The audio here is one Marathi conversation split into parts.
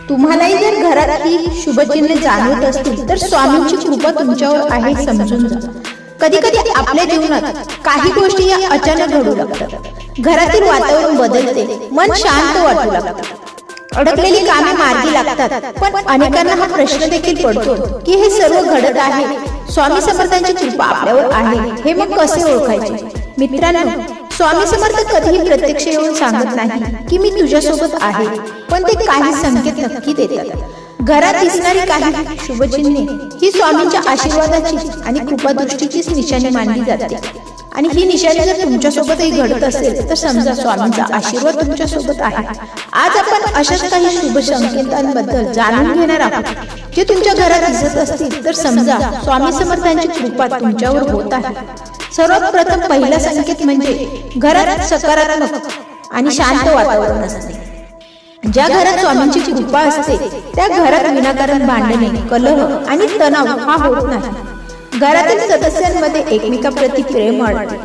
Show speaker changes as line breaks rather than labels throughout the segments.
तुम्हालाही जर घरात ही शुभचिन्हे जाणवत असतील तर स्वामींची कृपा तुमच्यावर आहे समजून जा. कधी कधी आपल्या जीवनात काही गोष्टी या अचानक घडू लागतात. घरातील वातावरण बदलते, मन शांत वाटू लागतं, अडकलेली कामे मार्गी लागतात. पण अनेकांना हा प्रश्न देखील पडतो की हे सर्व घडत आहे, स्वामी समर्थांची कृपा आपल्यावर आहे, हे मग कसे ओळखायचे? मित्रांनो, स्वामी समर्थ कधीही प्रत्यक्ष येऊन सांगत नाही की मी तुझ्यासोबत आहे, पण ते काही संकेत नक्की देतात. घरात दिसणारी काही शुभचिन्हे ही स्वामींच्या आशीर्वादाची आणि कृपादृष्टीचीच निशाणी मानली जाते. आणि ही निशाणी जर तुमच्यासोबतही घडत असेल तर समजा स्वामींचा आशीर्वाद तुमच्यासोबत आहे. आज आपण अशाच काही शुभ संकेतांबद्दल जाणून घेणार आहोत जे तुमच्या घरात दिसत असतील तर समजा स्वामी समर्थांची कृपा तुमच्यावर होत आहे. सर्वात प्रथम पहिला संकेत म्हणजे घरात सकारात्मक आणि शांत वातावरण असते. ज्या घरात स्वामींची कृपा असते त्या घरात विनाकारण भांडणे, कलह आणि तणाव हा होत नाही. घरातील सदस्यांमध्ये एकमेकांप्रती प्रेम वाढते.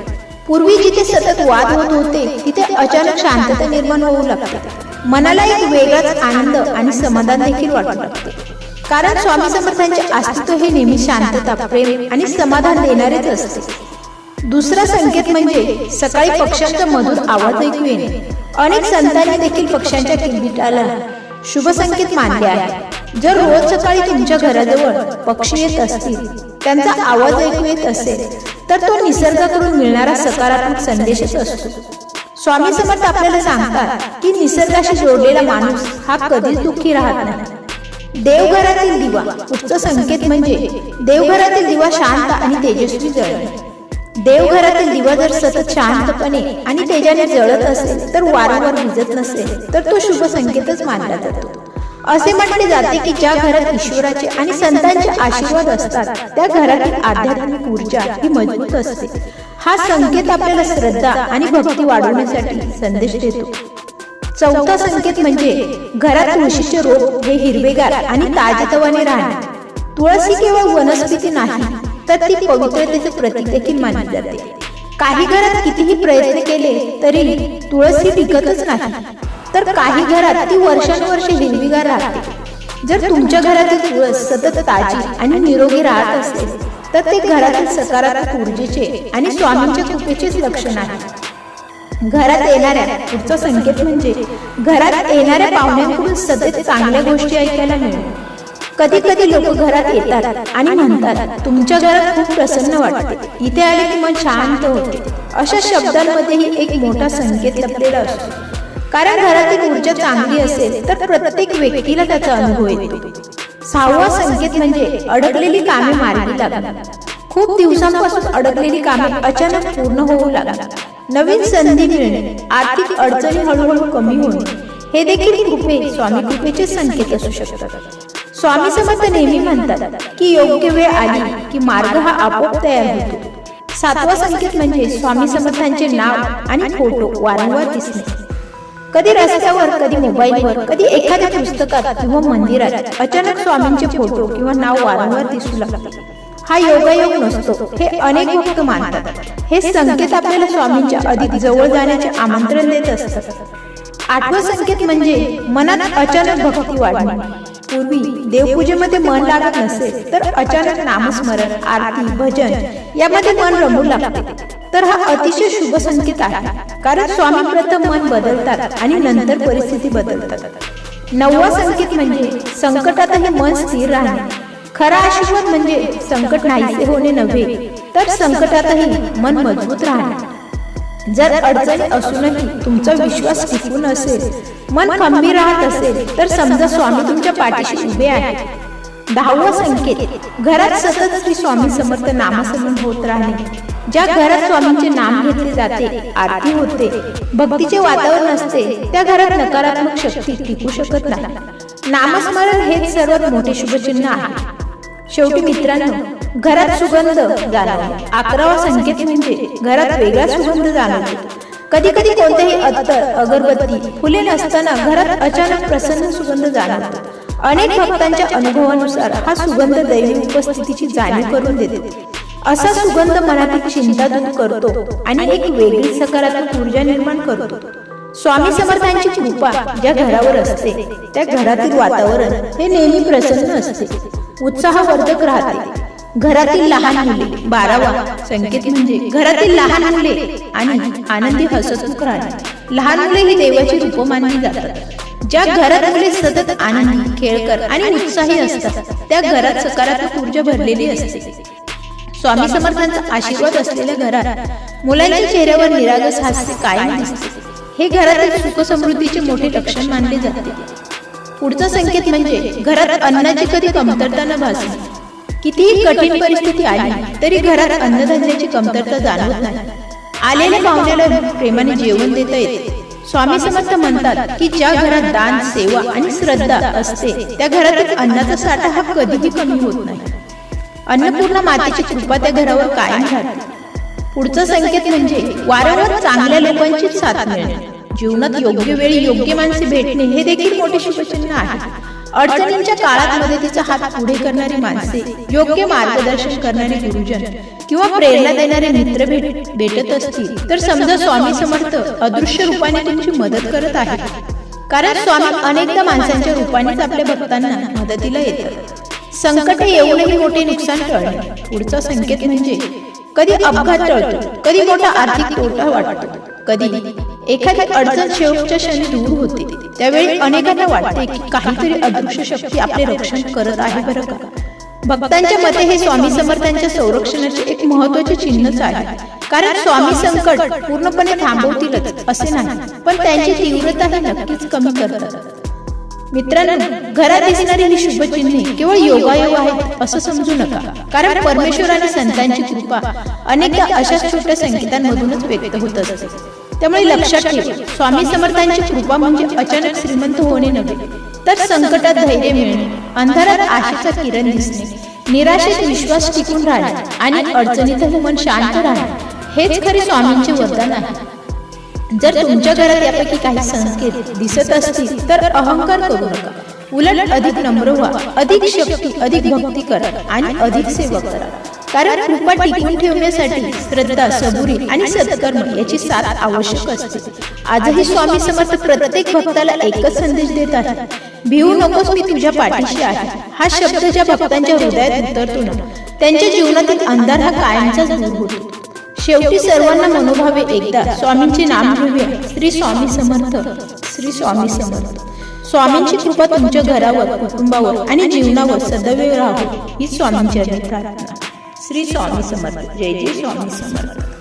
पूर्वी जिथे सतत वाद होत होते तिथे अचानक शांतता निर्माण होऊ लागते. मनाला एक वेगळाच आनंद आणि समाधान देखील वाटू लागते, कारण स्वामी समर्थांचे अस्तित्व हे नेहमी शांतता, प्रेम आणि समाधान देणारेच असते. दुसरा संकेत म्हणजे सकाळी पक्ष्यांचा मधुर आवाज ऐकू येणे. अनेक संतांनी देखील पक्ष्यांच्या किलबिटाला शुभ संकेत मानले आहे. जर रोज सकाळी तुमच्या घराजवळ पक्षी येत असतील, त्यांचा आवाज ऐकू येत असेल तर तो निसर्गाकडून मिळणारा सकारात्मक संदेशच असतो. स्वामी समर्थ आपल्याला सांगतात की निसर्गाशी जोडलेला माणूस हा कधीच दुःखी राहत नाही. देवघरातील दिवा. पुढचा संकेत म्हणजे देवघरातील दिवा शांत आणि तेजस्वी जळणे. देवघरातील दिवा जर सतत शांतपणे आणि तेजाने जळत असेल तर वारंवार विझत नसेल तर तो शुभ संकेतच मानला जातो. असे म्हटले जाते की ज्या घरात ईश्वराचे आणि संतांचे आशीर्वाद असतात त्या घरातील आध्यात्मिक ऊर्जा ही मजबूत असते. हा संकेत आपल्याला श्रद्धा आणि भक्ती वाढवण्यासाठी संदेश देतो. चौथा संकेत म्हणजे घरात तुळशीचे रोप हे हिरवेगार आणि ताजेतवाने राहणे. तुळशी केवळ वनस्पती नाही तर ती पवित्रतेचे प्रतीक देखील मानली जाते. काही घरात कितीही प्रयत्न केले तरी तुळस ही टिकतच नाही, तर काही घरात ती वर्षानुवर्षे हिरवीगार राहते. जर तुमच्या घरातील तुळस सतत ताजी आणि निरोगी राहत असेल तर ते घरातील सकारात्मक ऊर्जेचे आणि स्वामींच्या कृपेचेच लक्षण आहे. घरात येणाऱ्या. पुढचा संकेत म्हणजे घरात येणाऱ्या पाहुण्यांकडून सतत चांगल्या गोष्टी ऐकायला मिळेल. कधी कधी लोक घरात येतात आणि म्हणतात तुमच्या घरात खूप प्रसन्न वाटते, इथे आले की मन शांत होते. अशा शब्दांमध्येही एक मोठा संकेत लपलेला असतो, कारण घरातील ऊर्जा चांगली असेल तर प्रत्येक व्यक्तीला त्याचा अनुभव येतो. सहावा संकेत म्हणजे अडकलेली कामे मार्गी लागणे. खूप दिवसांपासून अडकलेली कामे अचानक पूर्ण होऊ लागतात. नवीन संधी मिळणे, आर्थिक अडचणी हळूहळू कमी होणे हे देखील स्वामी कृपेचे संकेत असू शकतात. स्वामी समर्थ नेहमी म्हणतात की योग्य वेळ आली की मार्ग हा आपोआप तयार होतो. सातवा संकेत म्हणजे स्वामी समर्थांचे नाव आणि फोटो वारंवार दिसणे. कधी रस्त्यावर, कधी मोबाईलवर, कधी एखाद्या पुस्तकात किंवा मंदिरात अचानक स्वामींचे फोटो किंवा नाव वारंवार दिसू लागतात. हा योगायोग नसतो हे अनेक भक्त मानतात. हे संकेत आपल्याला स्वामींच्या अधिक जवळ जाण्याचे आमंत्रण देत असतात. आठवा संकेत म्हणजे मनात अचानक भक्ती वाढणे. पूर्वी देवपूजेमध्ये मन लागत नसेल तर अचानक नामस्मरण, आरती, भजन यामध्ये मन रमू लागते, तर हा अतिशय शुभ संकेत आहे, कारण स्वामी प्रथम मन बदलतात आणि नंतर परिस्थिती बदलतात. नववा संकेत म्हणजे संकटातही मन स्थिर राहणे. खरा आशीर्वाद म्हणजे संकट नाहीसे होणे नव्हे, तर संकटातही मन मजबूत राहणे. जर अडचणी असूनही तुमचा विश्वास टिकून असेल, मन खंबीर राहत असेल तर समजा स्वामी तुमच्या पाठीशी उभे आहेत. 10वा संकेत घरात सतत श्री स्वामी समर्थ नामस्मरण होत राहणे. ज्या घरात स्वामींचे नाम घेतले जाते, आरती होते, भक्तीचे वातावरण असते त्या घरात नकारात्मक शक्ती टिकू शकत नाही. नामस्मरण हेच सर्वात मोठे शुभचिन्ह आहे. शेवटी मित्रांनो, घरात सुगंध जाणवणे. 11वा संकेत म्हणजे घरात वेगळा सुगंध जाणवतो. कधी कधी कोणतेही अत्तर, अगरबत्ती, फुले नसताना घरात अचानक प्रसन्न सुगंध जाणवतो. अनेक भक्तांच्या अनुभवानुसार हा सुगंध दैवी उपस्थितीची जाणीव करून देतो. असा सुगंध मनातील चिंता दूर करतो आणि एक वेगळी सकारात्मक ऊर्जा निर्माण करतो. स्वामी समर्थांची कृपा ज्या घरावर असते त्या घरातील वातावरण हे नेहमी प्रसन्न असते, उत्साहवर्धक राहते. घरातील लहान मुले, 12वा संकेत म्हणजे घरातील लहान मुले आणि आनंदी हसतमुख राहणे. लहान मुले ही देवाची रूप मानली जातात. ज्या घरात मुले सतत आनंदी, खेळकर आणि उत्साही असतात त्या घरात सकारात्मक ऊर्जा भरलेली असते. स्वामी समर्थांचा आशीर्वाद असलेल्या घरात मुलांच्या चेहऱ्यावर निरागस हास्य कायम दिसते. हे घरातील सुख समृद्धीचे मोठे लक्षण मानले जाते. पुढचा संकेत म्हणजे घरात अन्नाची कधी कमतरता न भासणे. कितीही कठीण परिस्थिती आली तरी घरात अन्नधान्याची कमतरता जाणवत नाही. आलेल्या पाहुण्याला प्रेमाने जेवण देता येते. स्वामी समर्थ म्हणतात की ज्या घरात दान, सेवा आणि श्रद्धा असते त्या घरातील अन्नाचा साठा हा कधीही कमी होत नाही. अन्नपूर्णा मातेची कृपा त्या घरावर कायम राहते. पुढचा संकेत म्हणजे वारंवार चांगल्या लोकांची साथ मिळणे. जीवनात योग्य वेळी योग्य माणसे भेटणे हे देखील मोठे शुभचिन्ह आहे. अडचणींच्या काळात मदतीचा हात पुढे करणारी माणसे, योग्य मार्गदर्शन करणारे गुरुजन किंवा प्रेरणा देणारे मित्र भेटत असतील तर समजा स्वामी समर्थ अदृश्य रूपाने तुमची मदत करत आहेत. कारण स्वामी अनेकदा माणसांच्या रूपानेच आपल्या भक्तांना मदतीला येतात. संकट येऊनही मोठे नुकसान टळणे. पुढचा संकेत म्हणजे कधी अपघात टळतो, कधी मोठा आर्थिक तोटा वाटतो, कधी एखादी अडचण शेवटच्या क्षणी दूर होते. त्यावेळी अनेकांना वाटते की काहीतरी अदृश्य शक्ती आपले रक्षण करत आहे बरं का. भक्तांच्या मते हे स्वामी समर्थांच्या संरक्षणाचे एक महत्त्वाचे चिन्हच आहे. कारण स्वामी संकट पूर्णपणे थांबवतीलच असे नाही, पण त्यांची तीव्रता ही नक्कीच कमी करतात. मित्रांनो, घरात दिसणारी ही शुभचिन्हे केवळ योगायोग आहेत असं समजू नका. कारण परमेश्वर आणि संतांची कृपा अनेकदा अशाच छोट्या संकेतांमधूनच व्यक्त होत असते. त्यामुळे लक्षात ठेव, स्वामी समर्थांची कृपा म्हणजे अचानक श्रीमंत होणे नव्हे, तर संकटात धैर्य मिळणे, अंधारात आशेचा किरण दिसणे, निराशेत विश्वास टिकून राहणे आणि अडचणीतही मन शांत राहणे हेच खरे स्वामींचे वरदान आहे. जर तुमच्या घरात यापैकी काही संकेत दिसत असतील तर अहंकार करू नका. उलट अधिक नम्र व्हा, अधिक शक्ती, अधिक भक्ती करा आणि अधिक सेवा करा. कारण कृपा टिकून ठेवण्यासाठी श्रद्धा, सबुरी आणि सत्कर्म याची साथ आवश्यक असते. आजही स्वामी समर्थ प्रत्येक भक्ताला एकच संदेश देत आहे, भिवू नकोस, मी तुझ्या पाठीशी आहे. हा शब्द ज्या भक्तांच्या हृदयात उतरतो ना त्यांच्या जीवनातील अंधार हा कायमचाच दूर होतो. शेवटी सर्वांना मनोभावे एकदा स्वामींचे नाम घेऊया. श्री स्वामी समर्थ, श्री स्वामी समर्थ. स्वामींची कृपा तुमच्या घरावर, कुटुंबावर आणि जीवनावर सदैव राहो ही स्वामींची प्रार्थना. श्री स्वामी समर्थ. जय जय स्वामी समर्थ.